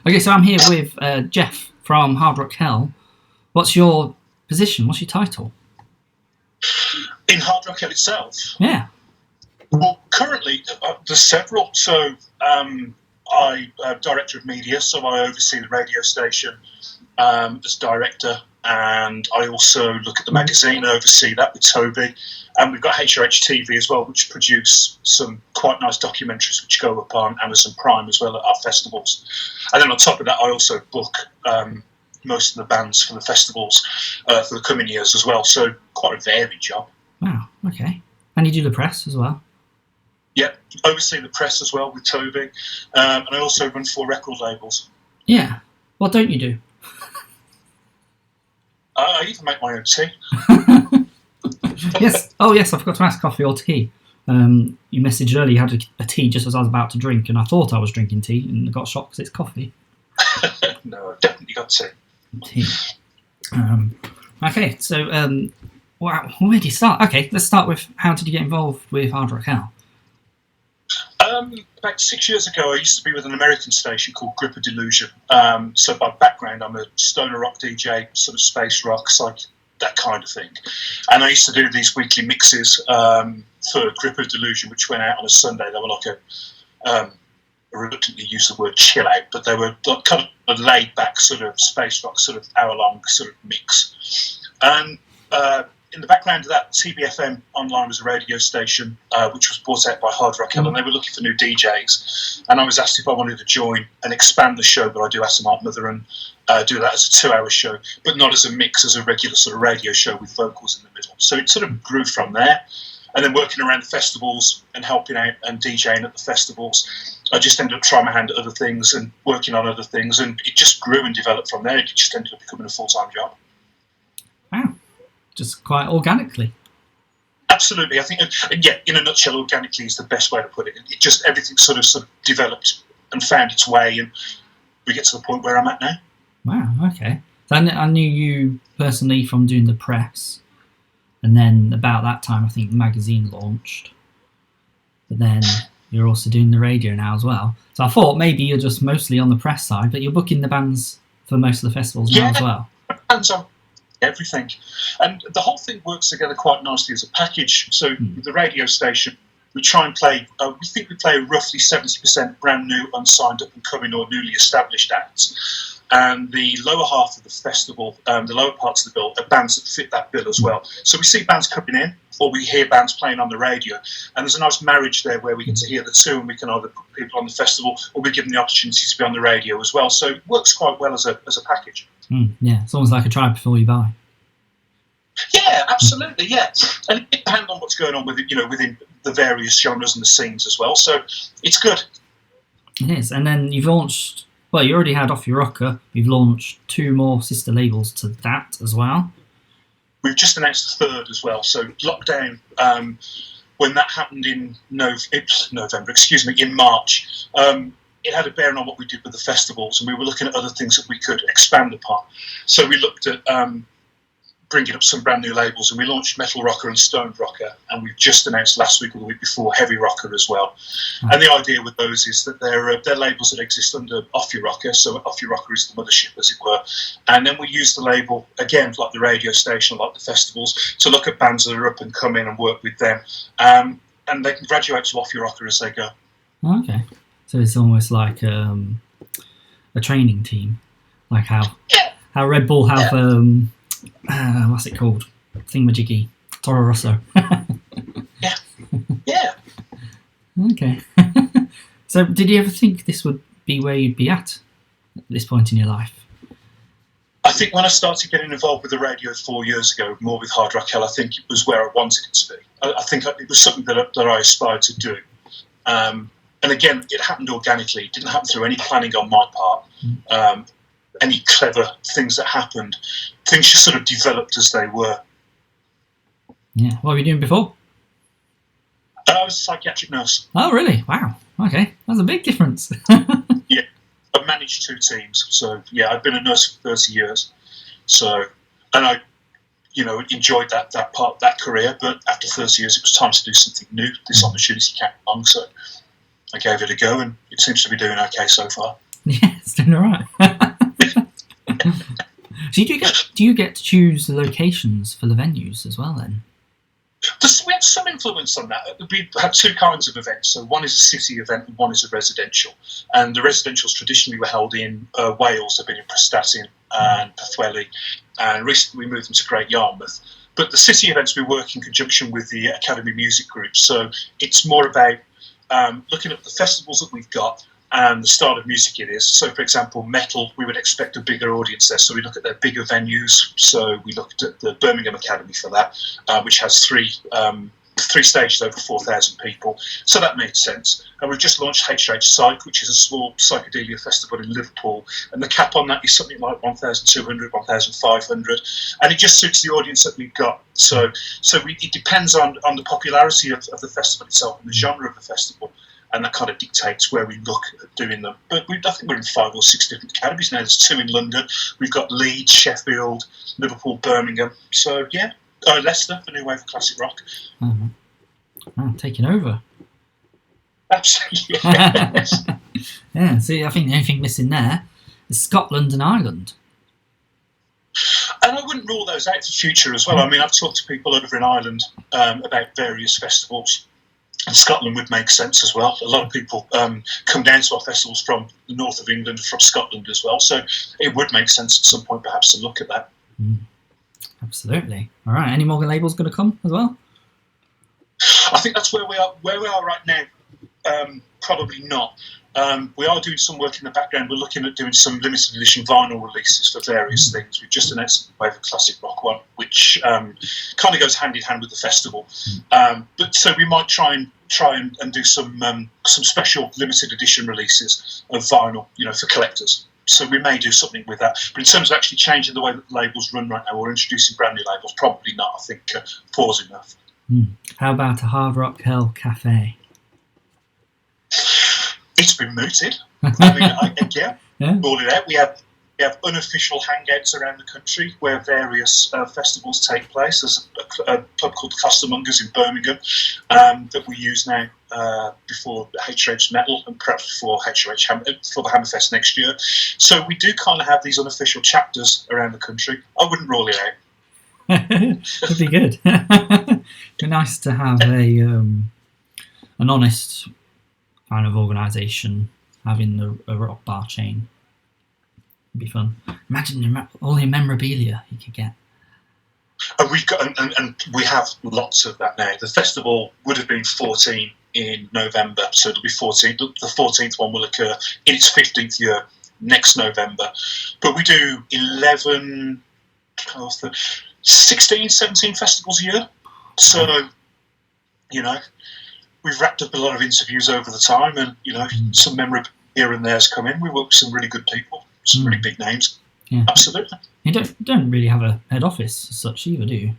Okay, so I'm here with Geoff from Hard Rock Hell. What's your position? What's your title? In Hard Rock Hell itself? Yeah. Well, currently, there's several. So I'm director of media, so I oversee the radio station as director, and I also look at the magazine, oversee that with Toby. And we've got HRH TV as well, which produce some quite nice documentaries which go up on Amazon Prime as well at our festivals. And then on top of that, I also book most of the bands for the festivals for the coming years as well. So quite a varied job. Wow, okay. And you do the press as well? Yeah, oversee the press as well with Toby. And I also run 4 record labels. Yeah. What don't you do? I even make my own tea. Yes. Oh, yes, I forgot to ask, coffee or tea? You messaged earlier you had a tea just as I was about to drink, and I thought I was drinking tea, and I got shocked because it's coffee. No, I've definitely got tea. Tea. Okay, so, wow, where do you start? Okay, let's start with how did you get involved with Hard Rock Hell? About 6 years ago, I used to be with an American station called Gripper Delusion. So by background, I'm a stoner rock DJ, sort of space rock, psych, that kind of thing. And I used to do these weekly mixes for Gripper Delusion, which went out on a Sunday. They were like I reluctantly use the word chill out, but they were kind of a laid back sort of space rock, sort of hour long sort of mix. And in the background of that, TBFM Online was a radio station which was bought out by Hard Rock Hell, and they were looking for new DJs. And I was asked if I wanted to join and expand the show that I do as a Mark Mother and do that as a 2-hour show, but not as a mix, as a regular sort of radio show with vocals in the middle. So it sort of grew from there. And then working around the festivals and helping out and DJing at the festivals, I just ended up trying my hand at other things and working on other things, and it just grew and developed from there. It just ended up becoming a full-time job. Wow. Just quite organically. Absolutely, I think, yeah, in a nutshell, organically is the best way to put it. It just, everything sort of developed and found its way, and we get to the point where I'm at now. Wow, okay. So I knew you personally from doing the press, and then about that time, I think the magazine launched. But then you're also doing the radio now as well. So I thought maybe you're just mostly on the press side, but you're booking the bands for most of the festivals now as well. Bands on everything, and the whole thing works together quite nicely as a package. So the radio station, we try and play, we think we play roughly 70% brand new, unsigned, up and coming or newly established acts, and the lower half of the festival, the lower parts of the bill, are bands that fit that bill as well. So we see bands coming in, or we hear bands playing on the radio, and there's a nice marriage there where we get to hear the two, and we can either put people on the festival or we give them the opportunity to be on the radio as well. So it works quite well as a package. Yeah, it's almost like a try before you buy. Yeah, absolutely, yeah. And it depends on what's going on with it, within the various genres and the scenes as well. So it's good. It is. And then you've launched, well, you already had Off Your Rocker. You've launched 2 more sister labels to that as well. We've just announced the 3rd as well. So lockdown, when that happened in November, in March, it had a bearing on what we did with the festivals, and we were looking at other things that we could expand upon. So we looked at bringing up some brand new labels, and we launched Metal Rocker and Stone Rocker, and we've just announced last week or the week before Heavy Rocker as well. And the idea with those is that they're labels that exist under Off Your Rocker, so Off Your Rocker is the mothership, as it were, and then we use the label, again, like the radio station, like the festivals, to look at bands that are up and coming and work with them, and they can graduate to Off Your Rocker as they go. Okay, so it's almost like a training team, like how Red Bull have... what's it called? Thingamajiggy. Toro Rosso. Yeah. Okay. So, did you ever think this would be where you'd be at this point in your life? I think when I started getting involved with the radio 4 years ago, more with Hard Rock Hell, I think it was where I wanted it to be. I think it was something that I aspired to do. And again, it happened organically. It didn't happen through any planning on my part. Any clever things that happened. Things just sort of developed as they were. Yeah. What were you doing before? I was a psychiatric nurse. Oh, really? Wow. Okay. That's a big difference. Yeah. I managed 2 teams. So, yeah, I've been a nurse for 30 years. So, and I, enjoyed that career. But after 30 years, it was time to do something new. This opportunity came along. So, I gave it a go, and it seems to be doing okay so far. Yeah, it's doing all right. So do you get to choose the locations for the venues as well then? We had some influence on that. We had two kinds of events. So one is a city event and one is a residential. And the residentials traditionally were held in Wales. They've been in Prestatyn and Pwllheli. And recently we moved them to Great Yarmouth. But the city events we work in conjunction with the Academy Music Group. So it's more about looking at the festivals that we've got and the style of music it is. So, for example, metal, we would expect a bigger audience there. So we look at their bigger venues. So we looked at the Birmingham Academy for that, which has three stages over 4,000 people. So that made sense. And we've just launched HH Psych, which is a small psychedelia festival in Liverpool. And the cap on that is something like 1,200, 1,500. And it just suits the audience that we've got. So it depends on the popularity of the festival itself and the genre of the festival. And that kind of dictates where we look at doing them. But I think we're in 5 or 6 different academies now. There's 2 in London. We've got Leeds, Sheffield, Liverpool, Birmingham. So, yeah. Leicester, the new wave of classic rock. Mm-hmm. Oh, taking over. Absolutely. Yes. Yeah, see, I think the only thing missing there is Scotland and Ireland. And I wouldn't rule those out for future as well. I mean, I've talked to people over in Ireland about various festivals. And Scotland would make sense as well. A lot of people come down to our festivals from the north of England, from Scotland as well. So it would make sense at some point perhaps to look at that. Absolutely. All right. Any more labels going to come as well? I think that's where we are. Where we are right now, probably not. We are doing some work in the background. We're looking at doing some limited edition vinyl releases for various things. We've just announced a Wave of Classic Rock one, which kind of goes hand in hand with the festival. But so we might try and do some special limited edition releases of vinyl, for collectors. So we may do something with that. But in terms of actually changing the way that labels run right now or introducing brand new labels, probably not. I think 4's enough. How about a Hard Rock Hell Cafe? It's been mooted. I mean, yeah. Roll it out. We have unofficial hangouts around the country where various festivals take place. There's a club called the Costermongers in Birmingham that we use now before HH Metal and perhaps before for the Hammerfest next year. So we do kind of have these unofficial chapters around the country. I wouldn't rule it out. That'd be good. It'd be nice to have an honest kind of organisation having a rock bar chain. It'd be fun. Imagine all the memorabilia you could get. And we've got, and we have lots of that now. The festival would have been 14 in November, so it'll be 14. The 14th one will occur in its 15th year next November. But we do 11, 12, 16, 17 festivals a year. So, we've wrapped up a lot of interviews over the time, and some memory here and there's come in. We work with some really good people, some really big names. Yeah. Absolutely. You don't really have a head office as such either, do you?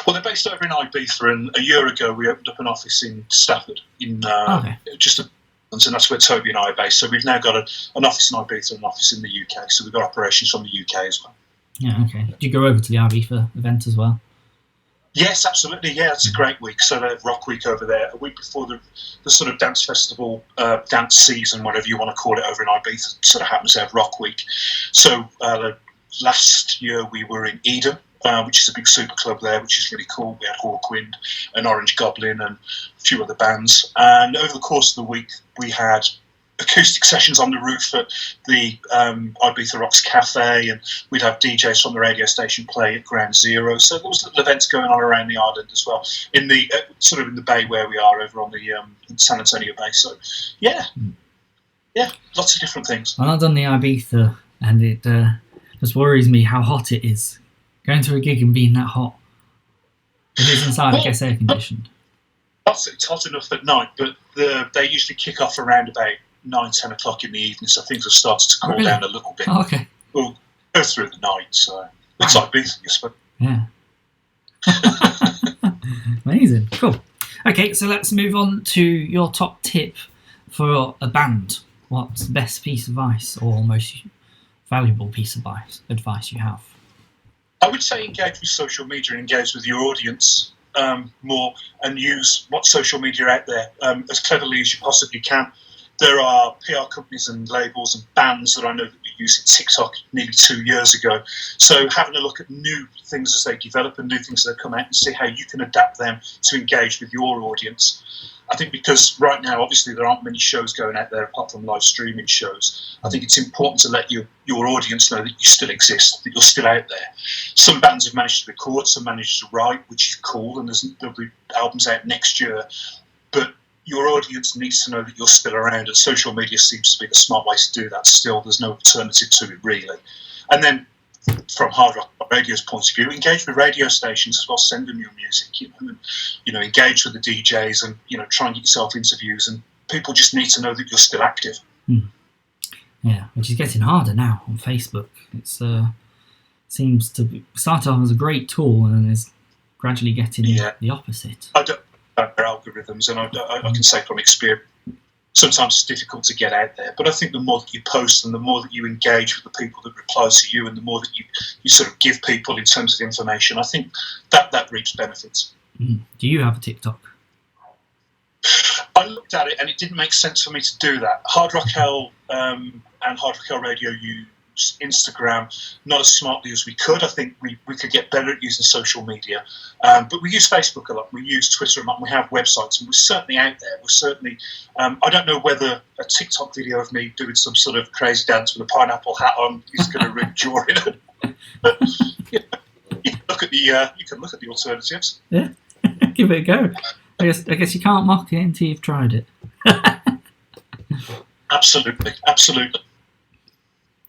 Well, they're based over in Ibiza, and a year ago we opened up an office in Stafford, and that's where Toby and I are based. So we've now got an office in Ibiza and an office in the UK. So we've got operations from the UK as well. Yeah, okay. Do you go over to the Ibiza event as well? Yes, absolutely. Yeah, it's a great week. So they have Rock Week over there, a week before the sort of dance festival, dance season, whatever you want to call it, over in Ibiza. Sort of happens to have Rock Week. So last year we were in Eden, which is a big super club there, which is really cool. We had Hawkwind and Orange Goblin and a few other bands. And over the course of the week, we had acoustic sessions on the roof at the Ibiza Rocks Cafe, and we'd have DJs from the radio station play at Ground Zero. So there was little events going on around the island as well, in the sort of in the bay where we are over on the San Antonio Bay. So yeah, lots of different things. Well, I've done the Ibiza, and it just worries me how hot it is. Going to a gig and being that hot. If it's inside, I guess air conditioned. It's hot enough at night, but they usually kick off around about 9-10 o'clock in the evening, so things have started to cool down a little bit. Oh, okay. We'll go through the night, so it's like Ibiza, I suppose. Yeah. Amazing. Cool. Okay, so let's move on to your top tip for a band. What's the best piece of advice or most valuable piece of advice you have? I would say engage with social media and engage with your audience. more and use what social media out there as cleverly as you possibly can. There are PR companies and labels and bands that I know that were using TikTok nearly 2 years ago. So having a look at new things as they develop and new things that come out and see how you can adapt them to engage with your audience. I think because right now, obviously, there aren't many shows going out there apart from live streaming shows. I think it's important to let your audience know that you still exist, that you're still out there. Some bands have managed to record, some managed to write, which is cool, and there'll be albums out next year. But your audience needs to know that you're still around, and social media seems to be the smart way to do that still. There's no alternative to it, really. And then from Hard Rock Radio's point of view, engage with radio stations as well, send them your music, engage with the DJs and, try and get yourself interviews, and people just need to know that you're still active. Yeah, which is getting harder now on Facebook. It's seems to be started off as a great tool and is gradually getting the opposite. I don't know algorithms, and I can say from experience, sometimes it's difficult to get out there. But I think the more that you post and the more that you engage with the people that reply to you and the more that you sort of give people in terms of information, I think that reaps benefits. Do you have a TikTok? I looked at it and it didn't make sense for me to do that. Hard Rock Hell and Hard Rock Hell Radio use Instagram not as smartly as we could. I think we could get better at using social media. But we use Facebook a lot. We use Twitter a lot. We have websites, and we're certainly out there. We're certainly. I don't know whether a TikTok video of me doing some sort of crazy dance with a pineapple hat on is going to ring joy in it. But you can look at the alternatives. Yeah, give it a go. I guess you can't mock it until you've tried it. Absolutely.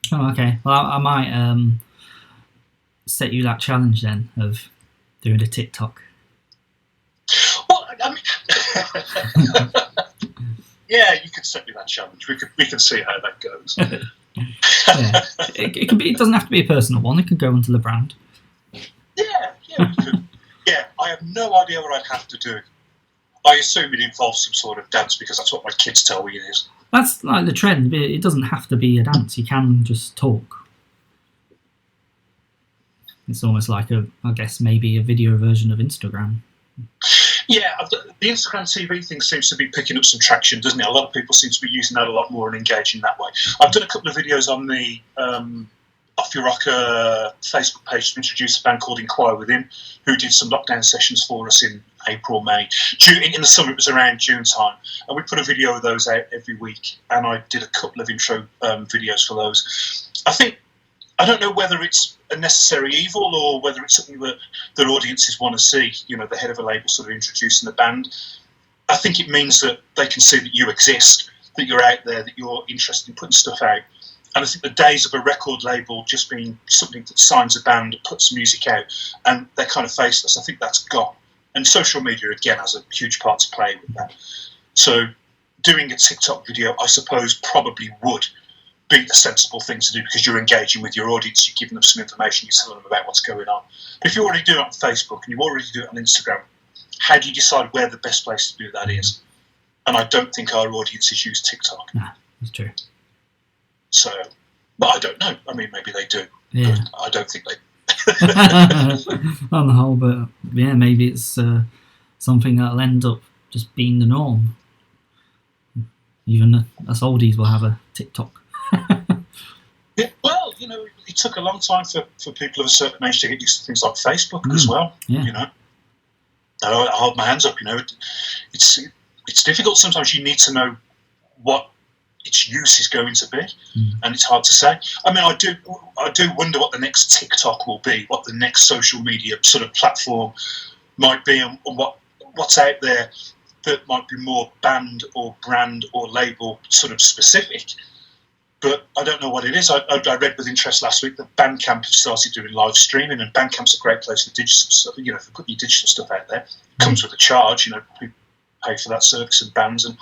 Oh, okay. Well, I might set you that challenge then of doing a TikTok. Well, I mean, yeah, you could set me that challenge. We can see how that goes. Yeah. It can be. It doesn't have to be a personal one. It could go into the brand. Yeah, we could. Yeah, I have no idea what I'd have to do. I assume it involves some sort of dance because that's what my kids tell me it is. That's like the trend. It doesn't have to be a dance. You can just talk. It's almost like I guess maybe a video version of Instagram. Yeah, the Instagram TV thing seems to be picking up some traction, doesn't it? A lot of people seem to be using that a lot more and engaging that way. I've done a couple of videos on the Off Your Rocker Facebook page to introduce a band called Inquire Within, who did some lockdown sessions for us in April, May. In the summer, it was around June time, and we put a video of those out every week, and I did a couple of intro videos for those. I don't know whether it's a necessary evil or whether it's something that their audiences want to see, the head of a label sort of introducing the band. I think it means that they can see that you exist, that you're out there, that you're interested in putting stuff out. And I think the days of a record label just being something that signs a band and puts music out and they're kind of faceless, I think that's gone. And social media, again, has a huge part to play with that. So doing a TikTok video, I suppose, probably would be the sensible thing to do because you're engaging with your audience, you're giving them some information, you're telling them about what's going on. But if you already do it on Facebook and you already do it on Instagram, how do you decide where the best place to do that is? And I don't think our audiences use TikTok. No, that's true. So, but I don't know. I mean, maybe they do. Yeah. But I don't think they on the whole, but yeah, maybe it's something that'll end up just being the norm. Even us oldies will have a TikTok. Yeah, well, it took a long time for people of a certain age to get used to things like Facebook as well. Yeah. And I hold my hands up. It's difficult. Sometimes you need to know what its use is going to be, and it's hard to say. I mean, I do wonder what the next TikTok will be, what the next social media sort of platform might be, and what's out there that might be more band or brand or label sort of specific. But I don't know what it is. I read with interest last week that Bandcamp have started doing live streaming, and Bandcamp's a great place for digital stuff. For putting your digital stuff out there, it comes with a charge. People pay for that service, and bands, and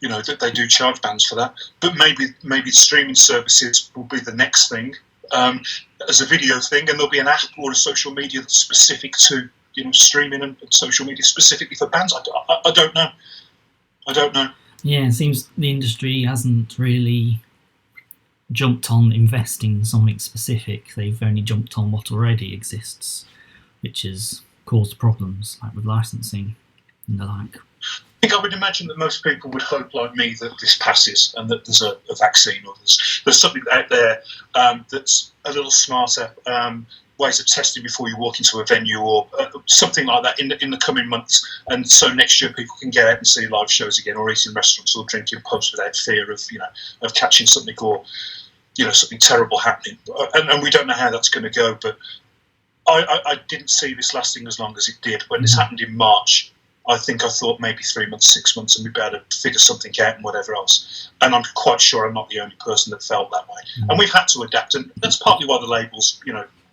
they do charge bands for that. But maybe streaming services will be the next thing as a video thing, and there'll be an app or a social media that's specific to streaming and social media specifically for bands. I don't know. Yeah, it seems the industry hasn't really jumped on investing in something specific. They've only jumped on what already exists, which is caused problems, like with licensing and the like. I think I would imagine that most people would hope, like me, that this passes and that there's a vaccine or there's something out there that's a little smarter, ways of testing before you walk into a venue or something like that in the coming months. And so next year people can get out and see live shows again, or eat in restaurants or drink in pubs without fear of catching something or something terrible happening. And we don't know how that's going to go, but I didn't see this lasting as long as it did. When this happened in March, I thought maybe 3 months, 6 months, and we'd be able to figure something out and whatever else. And I'm quite sure I'm not the only person that felt that way. And we've had to adapt, and that's partly why the labels,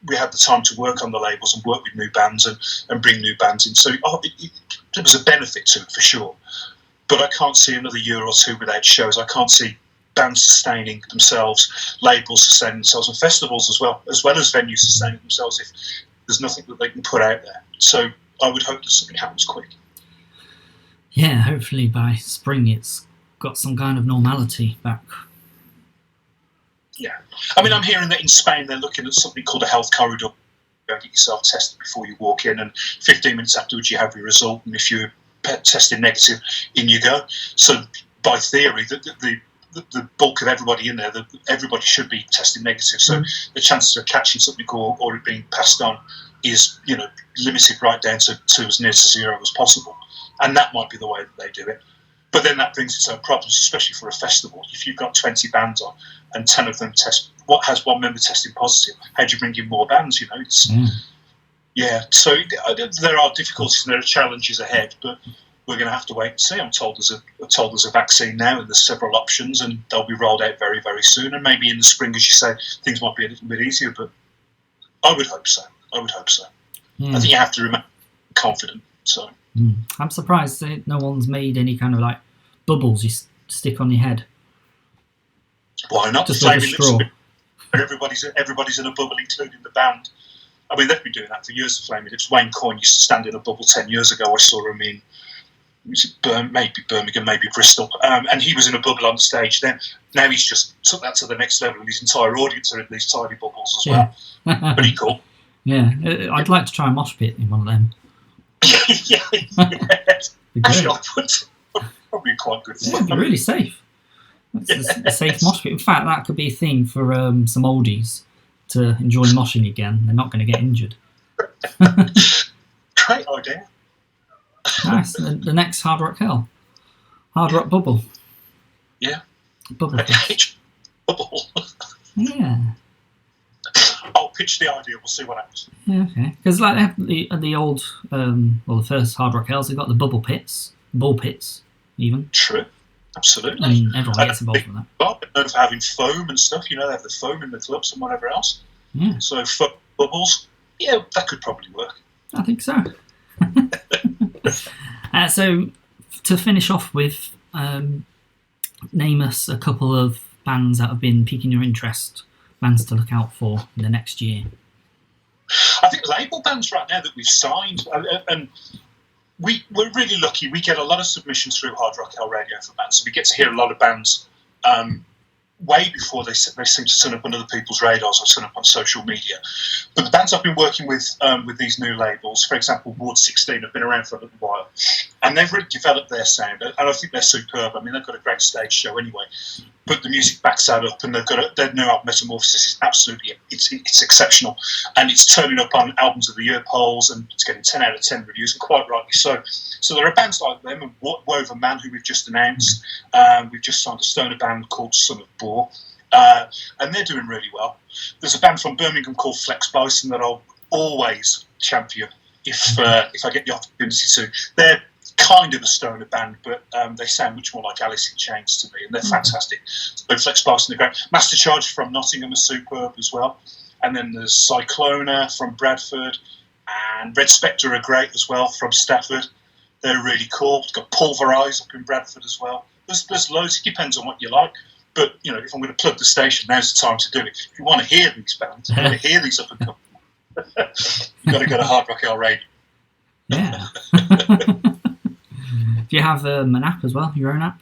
we had the time to work on the labels and work with new bands and bring new bands in. So there was a benefit to it for sure. But I can't see another year or two without shows. I can't see bands sustaining themselves, labels sustaining themselves, and festivals as well as venues sustaining themselves if there's nothing that they can put out there. So I would hope that something happens quick. Yeah, hopefully by spring it's got some kind of normality back. Yeah. I mean, I'm hearing that in Spain they're looking at something called a health corridor. Go get yourself tested before you walk in, and 15 minutes afterwards you have your result, and if you're tested negative, in you go. So by theory, the bulk of everybody in there, everybody should be tested negative. So the chances of catching something or it being passed on is, limited right down to as near to zero as possible. And that might be the way that they do it. But then that brings its own problems, especially for a festival. If you've got 20 bands on and 10 of them has one member testing positive, how do you bring in more bands? Yeah. So there are difficulties and there are challenges ahead, but we're going to have to wait and see. I'm told there's a vaccine now, and there's several options, and they'll be rolled out very, very soon. And maybe in the spring, as you say, things might be a little bit easier. But I would hope so. I think you have to remain confident. So. I'm surprised that no one's made any kind of like bubbles you stick on your head. Why not? Just like a straw. Everybody's in a bubble, including the band. I mean, they've been doing that for years. The Flaming Lips. Wayne Coyne used to stand in a bubble 10 years ago. I saw him in maybe Birmingham, maybe Bristol, and he was in a bubble on stage. Then now he's just took that to the next level, and his entire audience are in these tiny bubbles as well. Pretty cool. Yeah, I'd like to try a mosh pit in one of them. yeah. Actually, I would. Probably quite good fun. Yeah, it'd be really safe. It's a safe mosh pit. In fact, that could be a thing for some oldies to enjoy moshing again. They're not going to get injured. Great idea. Nice. The next Hard Rock Hell. Hard Rock Bubble. Yeah. Bubble. Bubble. Yeah. I'll pitch the idea. We'll see what happens. Yeah, okay. Because like the old, the first Hard Rock Hells, they've got the bubble pits, ball pits, even. True. Absolutely. I mean, everyone gets involved with that. Known for having foam and stuff. They have the foam in the clubs and whatever else. Yeah. So bubbles, yeah, that could probably work. I think so. So to finish off with, name us a couple of bands that have been piquing your interest, bands to look out for in the next year. I think label bands right now that we've signed, and we're really lucky. We get a lot of submissions through Hard Rock Hell Radio for bands, so we get to hear a lot of bands way before they seem to turn up on other people's radars or turn up on social media. But the bands I've been working with these new labels, for example, Ward 16, have been around for a little while, and they've really developed their sound, and I think they're superb. I mean, they've got a great stage show anyway, but the music backs that up, and their new album Metamorphosis is absolutely, it's exceptional, and it's turning up on Albums of the Year polls, and it's getting 10 out of 10 reviews, and quite rightly so. So there are bands like them, and Woven Man, who we've just announced. We've just signed a stoner band called Son of Boar, and they're doing really well. There's a band from Birmingham called Flex Bison that I'll always champion if I get the opportunity to. They're kind of a stoner band, but they sound much more like Alice in Chains to me, and they're fantastic. So Flex Bison are great. Master Charge from Nottingham are superb as well. And then there's Cyclona from Bradford, and Red Spectre are great as well from Stafford. They're really cool. We've got Pulverize up in Bradford as well. There's loads. It depends on what you like. But, if I'm going to plug the station, now's the time to do it. If you want to hear these bands, if you want to hear these up and coming, you've got to go to Hard Rock Hell Radio. Yeah. Do you have an app as well, your own app?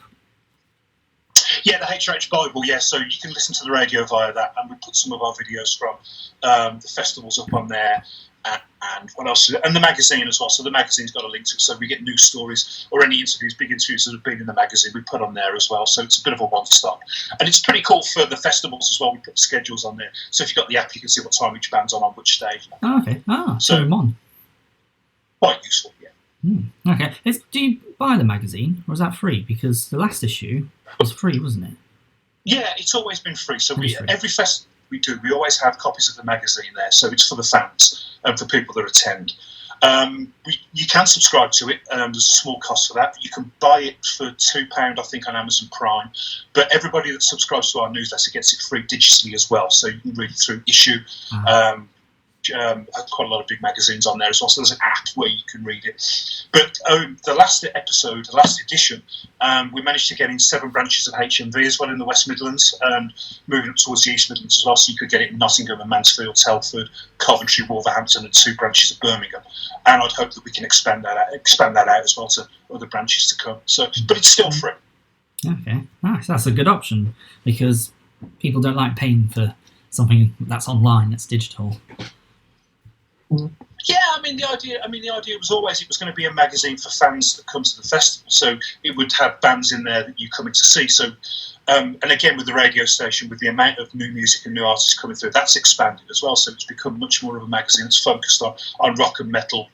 Yeah, the HRH Bible, yeah. So you can listen to the radio via that, and we put some of our videos from the festivals up on there. and what else? And the magazine as well. So the magazine's got a link to it. So we get news stories or any interviews, big interviews that have been in the magazine, we put on there as well. So it's a bit of a one-stop. And it's pretty cool for the festivals as well. We put schedules on there. So if you've got the app, you can see what time each band's on which stage. Oh, okay. So I'm on. Quite useful, yeah. Okay. Do you buy the magazine, or is that free? Because the last issue was free, wasn't it? Yeah, it's always been free. So every festival we always have copies of the magazine there. So it's for the fans and for people that attend. You can subscribe to it. There's a small cost for that. You can buy it for £2, I think, on Amazon Prime. But everybody that subscribes to our newsletter gets it free digitally as well. So you can read it through issue. Quite a lot of big magazines on there as well. So there's an app where you can read it. But the last edition, we managed to get in 7 branches of HMV as well in the West Midlands, and moving up towards the East Midlands as well. So you could get it in Nottingham and Mansfield, Telford, Coventry, Wolverhampton, and 2 branches of Birmingham. And I'd hope that we can expand that out as well to other branches to come. So, but it's still free. Okay, nice. That's a good option because people don't like paying for something that's online, that's digital. Yeah, the idea was always it was going to be a magazine for fans that come to the festival. So it would have bands in there that you come in to see. So, and again with the radio station, with the amount of new music and new artists coming through, that's expanded as well. So it's become much more of a magazine that's focused on rock and metal.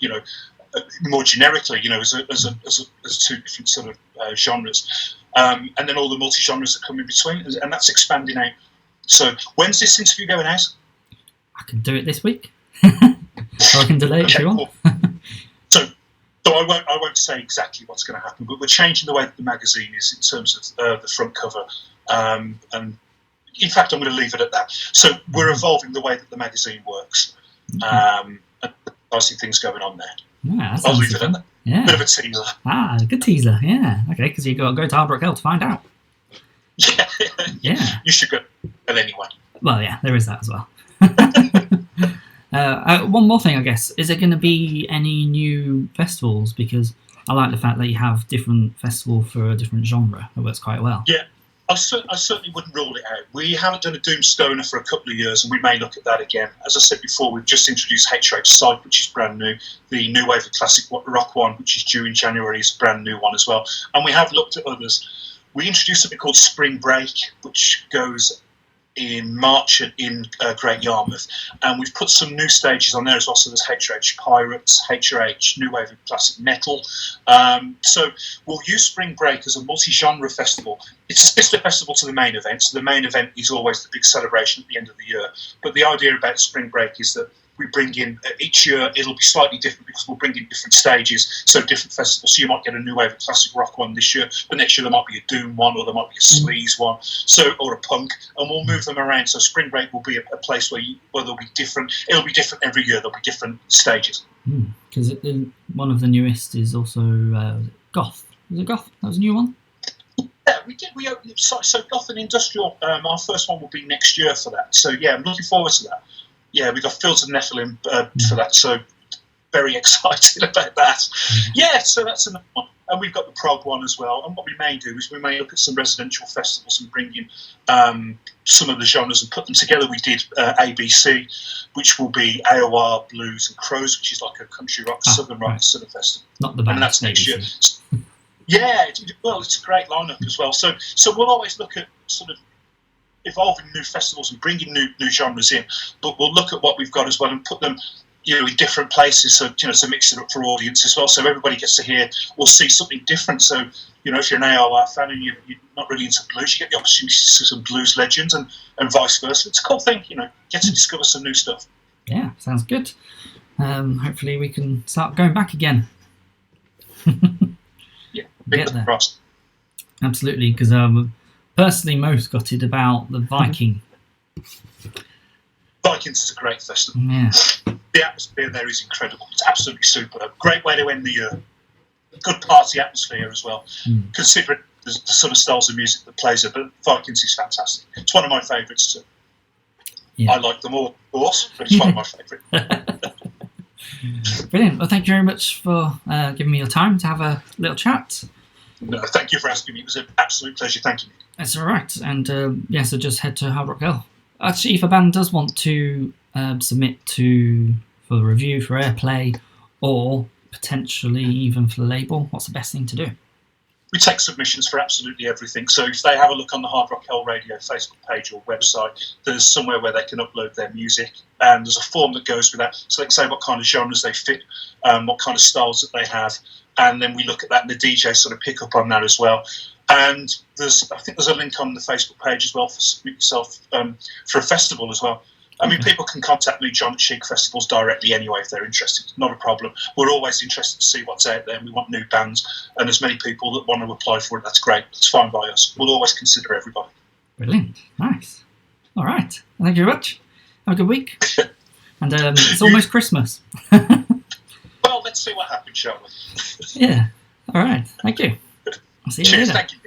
More generically, as 2 different sort of genres, and then all the multi-genres that come in between, and that's expanding out. So when's this interview going out? I can do it this week. Or I can delay it if you want. So I won't say exactly what's going to happen, but we're changing the way that the magazine is in terms of the front cover. And in fact, I'm going to leave it at that. So we're evolving the way that the magazine works. And I see things going on there. Yeah, I'll leave it at that. Yeah. Bit of a teaser. Good teaser. Yeah. Okay, because you've got to go to Hard Rock Hill to find out. Yeah. You should go anyway. Well, yeah, there is that as well. One more thing, I guess. Is there going to be any new festivals? Because I like the fact that you have different festival for a different genre. It works quite well. Yeah, I certainly wouldn't rule it out. We haven't done a Doomstoner for a couple of years, and we may look at that again. As I said before, we've just introduced HRH Psych, which is brand new. The New Wave of Classic Rock one, which is due in January, is a brand new one as well. And we have looked at others. We introduced something called Spring Break, which goes in March in Great Yarmouth, and we've put some new stages on there as well. So there's HRH Pirates, HRH New Wave of Classic Metal. So we'll use Spring Break as a multi-genre festival. It's a sister festival to the main event, so the main event is always the big celebration at the end of the year. But the idea about Spring Break is that we bring in, each year it'll be slightly different because we'll bring in different stages, so different festivals. So you might get a New Wave of Classic Rock one this year, but next year there might be a Doom one, or there might be a Sleaze one, or a Punk, and we'll move them around. So Spring Break will be a place where there'll be different. It'll be different every year. There'll be different stages. Because one of the newest is also Goth. Is it Goth? That was a new one. Yeah, we did. We opened so Goth and Industrial. Our first one will be next year for that. So yeah, I'm looking forward to that. Yeah, we've got Fields of Nephilim for that, so very excited about that. Yeah, so that's another one. And we've got the prog one as well. And what we may do is we may look at some residential festivals and bring in some of the genres and put them together. We did ABC, which will be AOR, Blues and Crows, which is like a country rock, southern rock sort of festival. Not the band. And that's next year. Yeah, well, it's a great lineup as well. So we'll always look at sort of evolving new festivals and bringing new genres in, but we'll look at what we've got as well and put them, in different places. So to mix it up for audience as well, so everybody gets to hear or see something different. So if you're an AOR fan and you're not really into blues, you get the opportunity to see some blues legends and vice versa. It's a cool thing, get to discover some new stuff. Yeah, sounds good. Hopefully we can start going back again. Yeah, big cross. Absolutely, because personally most got it about the Viking. Vikings is a great festival. Yeah. The atmosphere there is incredible. It's absolutely superb. Great way to end the year. Good party atmosphere as well. Considering the sort of styles of music that plays it, but Vikings is fantastic. It's one of my favourites too. Yeah. I like them all, of course, but it's one of my favourites. Brilliant. Well, thank you very much for giving me your time to have a little chat. No, thank you for asking me. It was an absolute pleasure. Thank you. That's all right. And so just head to Hard Rock Hill. Actually, if a band does want to submit to for review, for airplay, or potentially even for the label? What's the best thing to do? We take submissions for absolutely everything. So if they have a look on the Hard Rock Hell Radio Facebook page or website, there's somewhere where they can upload their music, and there's a form that goes with that. So they can say what kind of genres they fit, what kind of styles that they have, and then we look at that, and the DJ sort of pick up on that as well. And I think there's a link on the Facebook page as well for submit yourself for a festival as well. I mean, people can contact me, John, at Chic Festivals directly anyway if they're interested. Not a problem. We're always interested to see what's out there, and we want new bands. And as many people that want to apply for it, that's great. That's fine by us. We'll always consider everybody. Brilliant. Nice. All right. Thank you very much. Have a good week. And it's almost Christmas. Well, let's see what happens, shall we? Yeah. All right. Thank you. I'll see you Cheers. later. Thank you.